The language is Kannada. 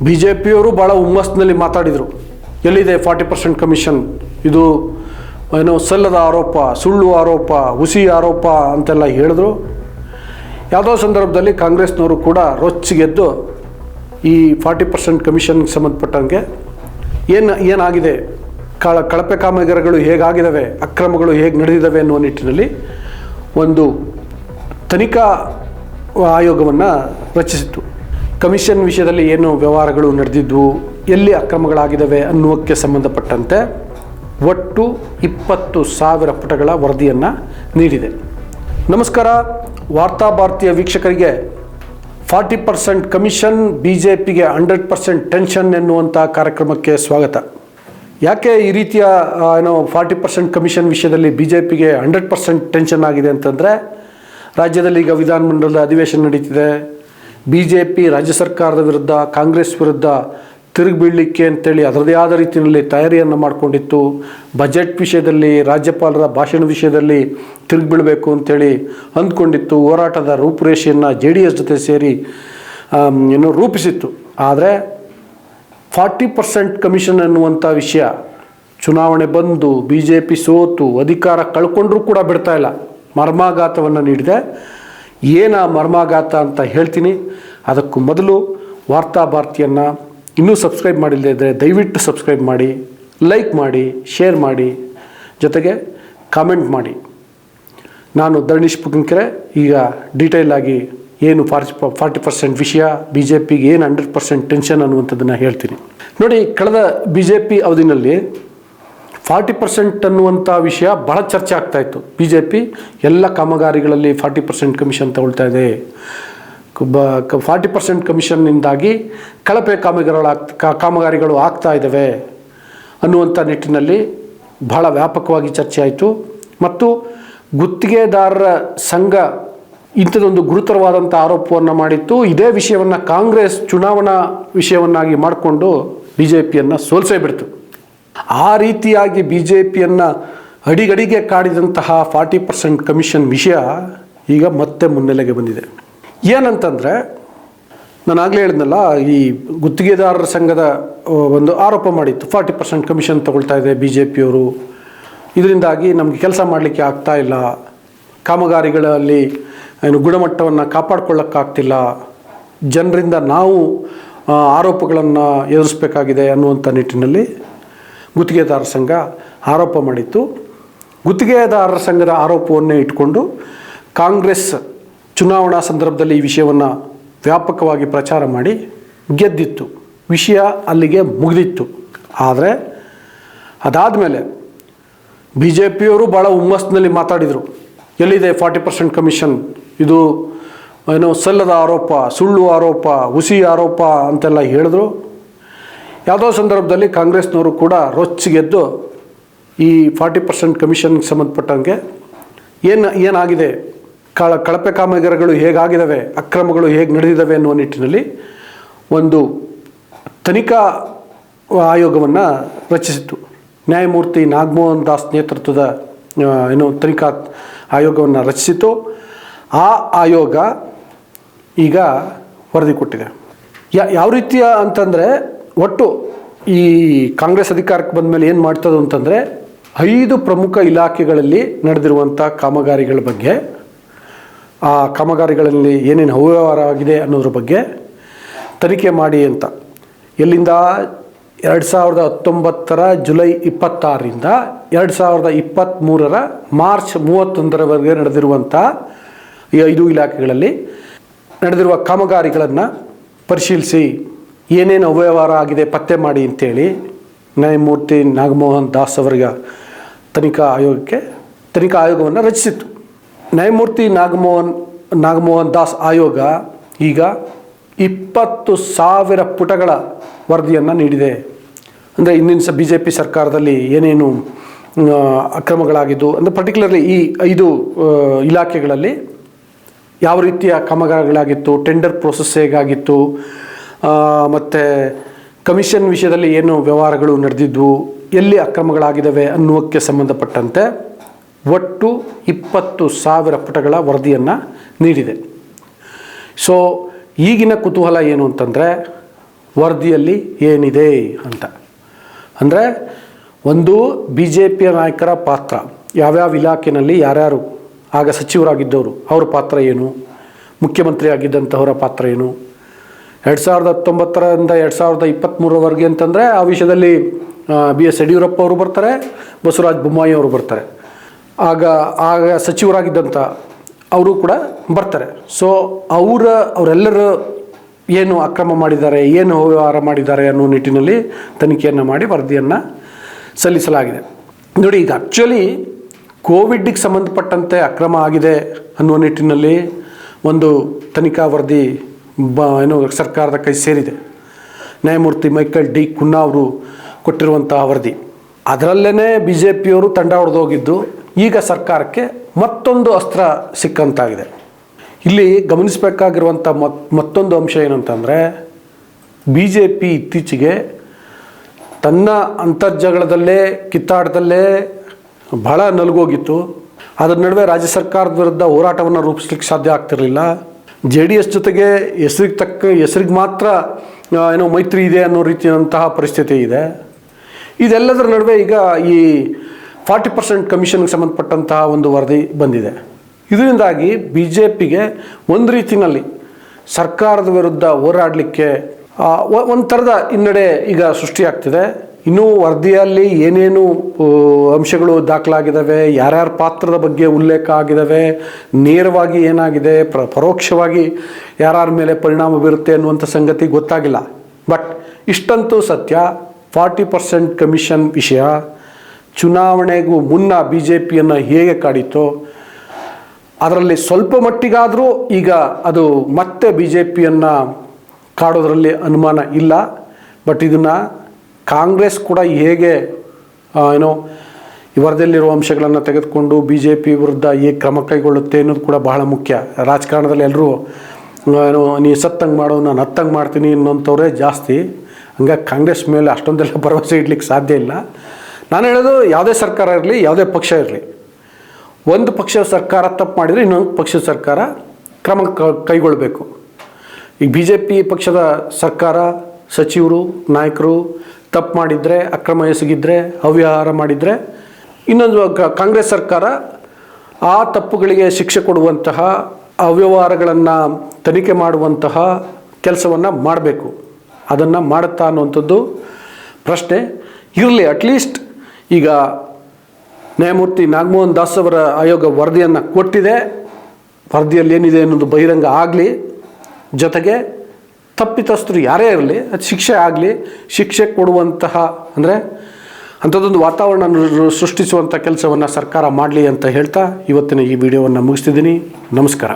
ಬಿ ಜೆ ಪಿಯವರು ಭಾಳ ಹುಮ್ಮಸ್ಸಿನಲ್ಲಿ ಮಾತಾಡಿದರು. ಎಲ್ಲಿದೆ 40% ಕಮಿಷನ್, ಇದು ಏನೋ ಸಲ್ಲದ ಆರೋಪ, ಸುಳ್ಳು ಆರೋಪ, ಹುಸಿ ಆರೋಪ ಅಂತೆಲ್ಲ ಹೇಳಿದ್ರು. ಯಾವುದೋ ಸಂದರ್ಭದಲ್ಲಿ ಕಾಂಗ್ರೆಸ್ನವರು ಕೂಡ ರೊಚ್ಚಿಗೆದ್ದು ಈ 40% ಕಮಿಷನ್ಗೆ ಸಂಬಂಧಪಟ್ಟಂಗೆ ಏನಾಗಿದೆ, ಕಳಪೆ ಕಾಮಗಾರಿಗಳು ಹೇಗಾಗಿದ್ದಾವೆ, ಅಕ್ರಮಗಳು ಹೇಗೆ ನಡೆದಿದ್ದಾವೆ ಅನ್ನುವ ನಿಟ್ಟಿನಲ್ಲಿ ಒಂದು ತನಿಖಾ ಆಯೋಗವನ್ನು ರಚಿಸಿತ್ತು. ಕಮಿಷನ್ ವಿಷಯದಲ್ಲಿ ಏನು ವ್ಯವಹಾರಗಳು ನಡೆದಿದ್ವು, ಎಲ್ಲಿ ಅಕ್ರಮಗಳಾಗಿದ್ದಾವೆ ಅನ್ನುವಕ್ಕೆ ಸಂಬಂಧಪಟ್ಟಂತೆ ಒಟ್ಟು 20,000 ಪುಟಗಳ ವರದಿಯನ್ನು ನೀಡಿದೆ. ನಮಸ್ಕಾರ, ವಾರ್ತಾ ಭಾರತೀಯ ವೀಕ್ಷಕರಿಗೆ 40% ಕಮಿಷನ್ BJPಗೆ 100% ಟೆನ್ಷನ್ ಎನ್ನುವಂಥ ಕಾರ್ಯಕ್ರಮಕ್ಕೆ ಸ್ವಾಗತ. ಯಾಕೆ ಈ ರೀತಿಯ 40% ಕಮಿಷನ್ ವಿಷಯದಲ್ಲಿ BJPಗೆ 100% ಟೆನ್ಷನ್ ಆಗಿದೆ ಅಂತಂದರೆ, ರಾಜ್ಯದಲ್ಲಿ ಈಗ ವಿಧಾನಮಂಡಲದ ಅಧಿವೇಶನ ನಡೀತಿದೆ. BJP ರಾಜ್ಯ ಸರ್ಕಾರದ ವಿರುದ್ಧ, ಕಾಂಗ್ರೆಸ್ ವಿರುದ್ಧ ತಿರುಗಿ ಬೀಳಲಿಕ್ಕೆ ಅಂತೇಳಿ ಅದರದೇ ಆದ ರೀತಿಯಲ್ಲಿ ತಯಾರಿಯನ್ನು ಮಾಡಿಕೊಂಡಿತ್ತು. ಬಜೆಟ್ ವಿಷಯದಲ್ಲಿ, ರಾಜ್ಯಪಾಲರ ಭಾಷಣ ವಿಷಯದಲ್ಲಿ ತಿರುಗಿ ಬೀಳಬೇಕು ಅಂತೇಳಿ ಅಂದ್ಕೊಂಡಿತ್ತು. ಹೋರಾಟದ ರೂಪುರೇಷೆಯನ್ನು JDS ಜೊತೆ ಸೇರಿ ರೂಪಿಸಿತ್ತು. ಆದರೆ 40% ಕಮಿಷನ್ ಅನ್ನುವಂಥ ವಿಷಯ ಚುನಾವಣೆ ಬಂದು BJP ಸೋತು ಅಧಿಕಾರ ಕಳ್ಕೊಂಡ್ರೂ ಕೂಡ ಬಿಡ್ತಾ ಇಲ್ಲ. ಮರ್ಮಾಘಾತವನ್ನು ನೀಡಿದೆ. ಏನ ಮರ್ಮಾಘಾತ ಅಂತ ಹೇಳ್ತೀನಿ. ಅದಕ್ಕೂ ಮೊದಲು ವಾರ್ತಾ ಭಾರತಿಯನ್ನು ಇನ್ನೂ ಸಬ್ಸ್ಕ್ರೈಬ್ ಮಾಡಿಲ್ಲದೆ ಇದ್ದರೆ ದಯವಿಟ್ಟು ಸಬ್ಸ್ಕ್ರೈಬ್ ಮಾಡಿ, ಲೈಕ್ ಮಾಡಿ, ಶೇರ್ ಮಾಡಿ, ಜೊತೆಗೆ ಕಾಮೆಂಟ್ ಮಾಡಿ. ನಾನು ಧರಣೀಶ್ ಪುಕ್ಕಂಕೆರೆ. ಈಗ ಡೀಟೇಲ್ ಆಗಿ ಏನು 40% ವಿಷಯ, BJPಗೆ ಏನು 100% ಟೆನ್ಷನ್ ಅನ್ನುವಂಥದ್ದನ್ನು ಹೇಳ್ತೀನಿ. ನೋಡಿ, ಕಳೆದ BJP ಅವಧಿನಲ್ಲಿ 40% ಅನ್ನುವಂಥ ವಿಷಯ ಬಹಳ ಚರ್ಚೆ ಆಗ್ತಾಯಿತ್ತು. BJP ಎಲ್ಲ ಕಾಮಗಾರಿಗಳಲ್ಲಿ 40% ಕಮಿಷನ್ ತಗೊಳ್ತಾ ಇದೆ. 40% ಕಮಿಷನ್ನಿಂದಾಗಿ ಕಳಪೆ ಕಾಮಗಾರಿಗಳು ಆಗ್ತಾ ಇದ್ದಾವೆ ಅನ್ನುವಂಥ ನಿಟ್ಟಿನಲ್ಲಿ ಬಹಳ ವ್ಯಾಪಕವಾಗಿ ಚರ್ಚೆ ಆಯಿತು. ಮತ್ತು ಗುತ್ತಿಗೆದಾರರ ಸಂಘ ಇಂಥದ್ದೊಂದು ಗುರುತರವಾದಂಥ ಆರೋಪವನ್ನು ಮಾಡಿತ್ತು. ಇದೇ ವಿಷಯವನ್ನು ಕಾಂಗ್ರೆಸ್ ಚುನಾವಣಾ ವಿಷಯವನ್ನಾಗಿ ಮಾಡಿಕೊಂಡು BJPಯನ್ನು ಸೋಲಿಸೇ ಬಿಡ್ತು. ಆ ರೀತಿಯಾಗಿ BJPಯನ್ನು ಅಡಿಗಡಿಗೆ ಕಾಡಿದಂತಹ 40% ಕಮಿಷನ್ ವಿಷಯ ಈಗ ಮತ್ತೆ ಮುನ್ನೆಲೆಗೆ ಬಂದಿದೆ. ಏನಂತಂದರೆ, ನಾನು ಆಗಲೇ ಹೇಳಿದ್ನಲ್ಲ, ಈ ಗುತ್ತಿಗೆದಾರರ ಸಂಘದ ಒಂದು ಆರೋಪ ಮಾಡಿತ್ತು. 40% ಕಮಿಷನ್ ತಗೊಳ್ತಾ ಇದೆ BJPಯವರು, ಇದರಿಂದಾಗಿ ನಮಗೆ ಕೆಲಸ ಮಾಡಲಿಕ್ಕೆ ಆಗ್ತಾ ಇಲ್ಲ, ಕಾಮಗಾರಿಗಳಲ್ಲಿ ಗುಣಮಟ್ಟವನ್ನು ಕಾಪಾಡ್ಕೊಳ್ಳೋಕ್ಕಾಗ್ತಿಲ್ಲ, ಜನರಿಂದ ನಾವು ಆರೋಪಗಳನ್ನು ಎದುರಿಸಬೇಕಾಗಿದೆ ಅನ್ನುವಂಥ ನಿಟ್ಟಿನಲ್ಲಿ ಗುತ್ತಿಗೆದಾರರ ಸಂಘ ಆರೋಪ ಮಾಡಿತ್ತು. ಗುತ್ತಿಗೆದಾರರ ಸಂಘದ ಆರೋಪವನ್ನೇ ಇಟ್ಕೊಂಡು ಕಾಂಗ್ರೆಸ್ ಚುನಾವಣಾ ಸಂದರ್ಭದಲ್ಲಿ ಈ ವಿಷಯವನ್ನು ವ್ಯಾಪಕವಾಗಿ ಪ್ರಚಾರ ಮಾಡಿ ಗೆದ್ದಿತ್ತು. ವಿಷಯ ಅಲ್ಲಿಗೆ ಮುಗಿದಿತ್ತು. ಆದರೆ ಅದಾದಮೇಲೆ BJPಯವರು ಭಾಳ ಹುಮ್ಮಸ್ಸಿನಲ್ಲಿ ಮಾತಾಡಿದರು. ಎಲ್ಲಿದೆ 40% ಕಮಿಷನ್, ಇದು ಏನೋ ಸಲ್ಲದ ಆರೋಪ, ಸುಳ್ಳು ಆರೋಪ, ಹುಸಿ ಆರೋಪ ಅಂತೆಲ್ಲ ಹೇಳಿದ್ರು. ಯಾವುದೋ ಸಂದರ್ಭದಲ್ಲಿ ಕಾಂಗ್ರೆಸ್ನವರು ಕೂಡ ರೊಚ್ಚಿಗೆದ್ದು ಈ 40% ಕಮಿಷನ್ಗೆ ಸಂಬಂಧಪಟ್ಟಂಗೆ ಏನಾಗಿದೆ, ಕಳಪೆ ಕಾಮಗಾರಿಗಳು ಹೇಗಾಗಿದ್ದಾವೆ, ಅಕ್ರಮಗಳು ಹೇಗೆ ನಡೆದಿದ್ದಾವೆ ಅನ್ನುವ ನಿಟ್ಟಿನಲ್ಲಿ ಒಂದು ತನಿಖಾ ಆಯೋಗವನ್ನು ರಚಿಸಿತ್ತು. ನ್ಯಾಯಮೂರ್ತಿ ನಾಗಮೋಹನ್ ದಾಸ್ ನೇತೃತ್ವದ ತನಿಖಾ ಆಯೋಗವನ್ನು ರಚಿಸಿತು. ಆ ಆಯೋಗ ಈಗ ವರದಿ ಕೊಟ್ಟಿದೆ. ಯಾವ ರೀತಿಯ ಅಂತಂದರೆ, ಒಟ್ಟು ಈ ಕಾಂಗ್ರೆಸ್ ಅಧಿಕಾರಕ್ಕೆ ಬಂದ ಮೇಲೆ ಏನು ಮಾಡ್ತದೆ ಅಂತಂದರೆ, 5 ಪ್ರಮುಖ ಇಲಾಖೆಗಳಲ್ಲಿ ನಡೆದಿರುವಂಥ ಕಾಮಗಾರಿಗಳ ಬಗ್ಗೆ, ಆ ಕಾಮಗಾರಿಗಳಲ್ಲಿ ಏನೇನು ಅವ್ಯವಹಾರ ಆಗಿದೆ ಅನ್ನೋದ್ರ ಬಗ್ಗೆ ತನಿಖೆ ಮಾಡಿ ಅಂತ. ಎಲ್ಲಿಂದ 2019 ಜುಲೈ 26ರಿಂದ 2023 ಮಾರ್ಚ್ 31ರವರೆಗೆ ನಡೆದಿರುವಂಥ ಈ 5 ಇಲಾಖೆಗಳಲ್ಲಿ ನಡೆದಿರುವ ಕಾಮಗಾರಿಗಳನ್ನು ಪರಿಶೀಲಿಸಿ ಏನೇನು ಅವ್ಯವಹಾರ ಆಗಿದೆ ಪತ್ತೆ ಮಾಡಿ ಅಂತೇಳಿ ನ್ಯಾಯಮೂರ್ತಿ ನಾಗಮೋಹನ್ ದಾಸ್ ಅವರಿಗೆ ತನಿಖಾ ಆಯೋಗವನ್ನು ರಚಿಸಿತ್ತು. ನ್ಯಾಯಮೂರ್ತಿ ನಾಗಮೋಹನ್ ದಾಸ್ ಆಯೋಗ ಈಗ 20,000 ಪುಟಗಳ ವರದಿಯನ್ನು ನೀಡಿದೆ. ಅಂದರೆ ಇಂದಿನ BJP ಸರ್ಕಾರದಲ್ಲಿ ಏನೇನು ಅಕ್ರಮಗಳಾಗಿದ್ದು, ಅಂದರೆ ಪರ್ಟಿಕ್ಯುಲರ್ಲಿ ಈ 5 ಇಲಾಖೆಗಳಲ್ಲಿ ಯಾವ ರೀತಿಯ ಕಾಮಗಾರಿಗಳಾಗಿತ್ತು, ಟೆಂಡರ್ ಪ್ರೋಸೆಸ್ ಹೇಗಾಗಿತ್ತು, ಮತ್ತು ಕಮಿಷನ್ ವಿಷಯದಲ್ಲಿ ಏನು ವ್ಯವಹಾರಗಳು ನಡೆದಿದ್ವು, ಎಲ್ಲಿ ಅಕ್ರಮಗಳಾಗಿದ್ದಾವೆ ಅನ್ನುವಕ್ಕೆ ಸಂಬಂಧಪಟ್ಟಂತೆ ಒಟ್ಟು 20,000 ಪುಟಗಳ ವರದಿಯನ್ನು ನೀಡಿದೆ. ಸೊ ಈಗಿನ ಕುತೂಹಲ ಏನು ಅಂತಂದರೆ, ವರದಿಯಲ್ಲಿ ಏನಿದೆ ಅಂತ. ಅಂದರೆ ಒಂದು ಬಿ ಜೆ ಪಿಯ ನಾಯಕರ ಪಾತ್ರ, ಯಾವ್ಯಾವ ಇಲಾಖೆಯಲ್ಲಿ ಯಾರ್ಯಾರು ಆಗ ಸಚಿವರಾಗಿದ್ದವರು ಅವ್ರ ಪಾತ್ರ ಏನು, ಮುಖ್ಯಮಂತ್ರಿ ಆಗಿದ್ದಂಥವರ ಪಾತ್ರ ಏನು, 2019ರಿಂದ 2023 ಅಂತಂದರೆ ಆ ವಿಷಯದಲ್ಲಿ BS ಯಡಿಯೂರಪ್ಪ ಅವರು ಬರ್ತಾರೆ, ಬಸವರಾಜ ಬೊಮ್ಮಾಯಿ ಅವರು ಬರ್ತಾರೆ. ಆಗ ಸಚಿವರಾಗಿದ್ದಂಥ ಅವರು ಕೂಡ ಬರ್ತಾರೆ. ಸೊ ಅವರೆಲ್ಲರೂ ಏನು ಅಕ್ರಮ ಮಾಡಿದ್ದಾರೆ, ಏನು ವ್ಯವಹಾರ ಮಾಡಿದ್ದಾರೆ ಅನ್ನೋ ನಿಟ್ಟಿನಲ್ಲಿ ತನಿಖೆಯನ್ನು ಮಾಡಿ ವರದಿಯನ್ನು ಸಲ್ಲಿಸಲಾಗಿದೆ. ನೋಡಿ, ಈಗ ಆ್ಯಕ್ಚುಲಿ ಕೋವಿಡ್ಗೆ ಸಂಬಂಧಪಟ್ಟಂತೆ ಅಕ್ರಮ ಆಗಿದೆ ಅನ್ನುವ ನಿಟ್ಟಿನಲ್ಲಿ ಒಂದು ತನಿಖಾ ವರದಿ ಸರ್ಕಾರದ ಕೈ ಸೇರಿದೆ. ನ್ಯಾಯಮೂರ್ತಿ ಮೈಕಲ್ ಡಿ ಕುನ್ನಾ ಅವರು ಕೊಟ್ಟಿರುವಂತಹ ವರದಿ. ಅದರಲ್ಲೇ BJPಯವರು ತಂಡ ಹೊಡೆದೋಗಿದ್ದು ಈಗ ಸರ್ಕಾರಕ್ಕೆ ಮತ್ತೊಂದು ಅಸ್ತ್ರ ಸಿಕ್ಕಂತಾಗಿದೆ. ಇಲ್ಲಿ ಗಮನಿಸಬೇಕಾಗಿರುವಂಥ ಮತ್ತೊಂದು ಅಂಶ ಏನಂತಂದರೆ, BJP ಇತ್ತೀಚೆಗೆ ತನ್ನ ಅಂತರ್ಜಗಳದಲ್ಲೇ ಕಿತ್ತಾಟದಲ್ಲೇ ಬಹಳ ನಲುಗೋಗಿತ್ತು. ಅದರ ನಡುವೆ ರಾಜ್ಯ ಸರ್ಕಾರದ ವಿರುದ್ಧ ಹೋರಾಟವನ್ನು ರೂಪಿಸ್ಲಿಕ್ಕೆ ಸಾಧ್ಯ ಆಗ್ತಿರಲಿಲ್ಲ. JDS ಜೊತೆಗೆ ಹೆಸರಿಗೆ ಮಾತ್ರ ಮೈತ್ರಿ ಇದೆ ಅನ್ನೋ ರೀತಿಯಾದಂತಹ ಪರಿಸ್ಥಿತಿ ಇದೆ. ಇದೆಲ್ಲದರ ನಡುವೆ ಈಗ ಈ 40% ಕಮಿಷನ್ಗೆ ಸಂಬಂಧಪಟ್ಟಂತಹ ಒಂದು ವರದಿ ಬಂದಿದೆ. ಇದರಿಂದಾಗಿ BJPಗೆ ಒಂದು ರೀತಿಯಲ್ಲಿ ಸರ್ಕಾರದ ವಿರುದ್ಧ ಹೋರಾಡಲಿಕ್ಕೆ ಒಂದು ಥರದ ಹಿನ್ನಡೆ ಈಗ ಸೃಷ್ಟಿಯಾಗ್ತಿದೆ. ಇನ್ನೂ ವರದಿಯಲ್ಲಿ ಏನೇನು ಅಂಶಗಳು ದಾಖಲಾಗಿದ್ದಾವೆ, ಯಾರ್ಯಾರ ಪಾತ್ರದ ಬಗ್ಗೆ ಉಲ್ಲೇಖ ಆಗಿದ್ದಾವೆ, ನೇರವಾಗಿ ಏನಾಗಿದೆ, ಪರೋಕ್ಷವಾಗಿ ಯಾರ್ಯಾರ ಮೇಲೆ ಪರಿಣಾಮ ಬೀರುತ್ತೆ ಅನ್ನುವಂಥ ಸಂಗತಿ ಗೊತ್ತಾಗಿಲ್ಲ. ಬಟ್ ಇಷ್ಟಂತೂ ಸತ್ಯ, 40% ಕಮಿಷನ್ ವಿಷಯ ಚುನಾವಣೆಗೂ ಮುನ್ನ BJPಯನ್ನು ಹೇಗೆ ಕಾಡಿತೋ ಅದರಲ್ಲಿ ಸ್ವಲ್ಪ ಮಟ್ಟಿಗಾದರೂ ಈಗ ಅದು ಮತ್ತೆ BJPಯನ್ನು ಕಾಡೋದ್ರಲ್ಲಿ ಅನುಮಾನ ಇಲ್ಲ. ಬಟ್ ಇದನ್ನು ಕಾಂಗ್ರೆಸ್ ಕೂಡ ಹೇಗೆ ಈ ವರದಿಯಲ್ಲಿರುವ ಅಂಶಗಳನ್ನು ತೆಗೆದುಕೊಂಡು BJP ವಿರುದ್ಧ ಹೇಗೆ ಕ್ರಮ ಕೈಗೊಳ್ಳುತ್ತೆ ಅನ್ನೋದು ಕೂಡ ಬಹಳ ಮುಖ್ಯ. ರಾಜಕಾರಣದಲ್ಲಿ ಎಲ್ಲರೂ ನೀ ಸತ್ತಂಗೆ ಮಾಡೋ, ನಾನು ಹತ್ತಂಗೆ ಮಾಡ್ತೀನಿ ಅನ್ನೋಂಥವ್ರೇ ಜಾಸ್ತಿ. ಹಂಗಾಗಿ ಕಾಂಗ್ರೆಸ್ ಮೇಲೆ ಅಷ್ಟೊಂದೆಲ್ಲ ಭರವಸೆ ಇಡಲಿಕ್ಕೆ ಸಾಧ್ಯ ಇಲ್ಲ. ನಾನು ಹೇಳೋದು, ಯಾವುದೇ ಸರ್ಕಾರ ಇರಲಿ, ಯಾವುದೇ ಪಕ್ಷ ಇರಲಿ, ಒಂದು ಪಕ್ಷ ಸರ್ಕಾರ ತಪ್ಪು ಮಾಡಿದರೆ ಇನ್ನೊಂದು ಪಕ್ಷದ ಸರ್ಕಾರ ಕ್ರಮ ಕೈಗೊಳ್ಳಬೇಕು. ಈಗ BJP ಪಕ್ಷದ ಸರ್ಕಾರ, ಸಚಿವರು, ನಾಯಕರು ತಪ್ಪು ಮಾಡಿದರೆ, ಅಕ್ರಮ ಎಸಗಿದ್ರೆ, ಅವ್ಯವಹಾರ ಮಾಡಿದರೆ, ಇನ್ನೊಂದು ಕಾಂಗ್ರೆಸ್ ಸರ್ಕಾರ ಆ ತಪ್ಪುಗಳಿಗೆ ಶಿಕ್ಷೆ ಕೊಡುವಂತಹ, ಅವ್ಯವಹಾರಗಳನ್ನು ತನಿಖೆ ಮಾಡುವಂತಹ ಕೆಲಸವನ್ನು ಮಾಡಬೇಕು. ಅದನ್ನು ಮಾಡುತ್ತಾ ಅನ್ನುವಂಥದ್ದು ಪ್ರಶ್ನೆ ಇರಲಿ. ಅಟ್ಲೀಸ್ಟ್ ಈಗ ನ್ಯಾಯಮೂರ್ತಿ ನಾಗಮೋಹನ್ ದಾಸ್ ಅವರ ಆಯೋಗ ವರದಿಯನ್ನು ಕೊಟ್ಟಿದೆ. ವರದಿಯಲ್ಲಿ ಏನಿದೆ ಅನ್ನೋದು ಬಹಿರಂಗ ಆಗಲಿ. ಜೊತೆಗೆ ತಪ್ಪಿತಸ್ಥರು ಯಾರೇ ಇರಲಿ, ಅದು ಶಿಕ್ಷೆ ಆಗಲಿ. ಶಿಕ್ಷೆ ಕೊಡುವಂತಹ ಅಂದರೆ ಅಂಥದ್ದೊಂದು ವಾತಾವರಣ ಸೃಷ್ಟಿಸುವಂಥ ಕೆಲಸವನ್ನು ಸರ್ಕಾರ ಮಾಡಲಿ ಅಂತ ಹೇಳ್ತಾ ಇವತ್ತಿನ ಈ ವಿಡಿಯೋವನ್ನು ಮುಗಿಸ್ತಿದ್ದೀನಿ. ನಮಸ್ಕಾರ.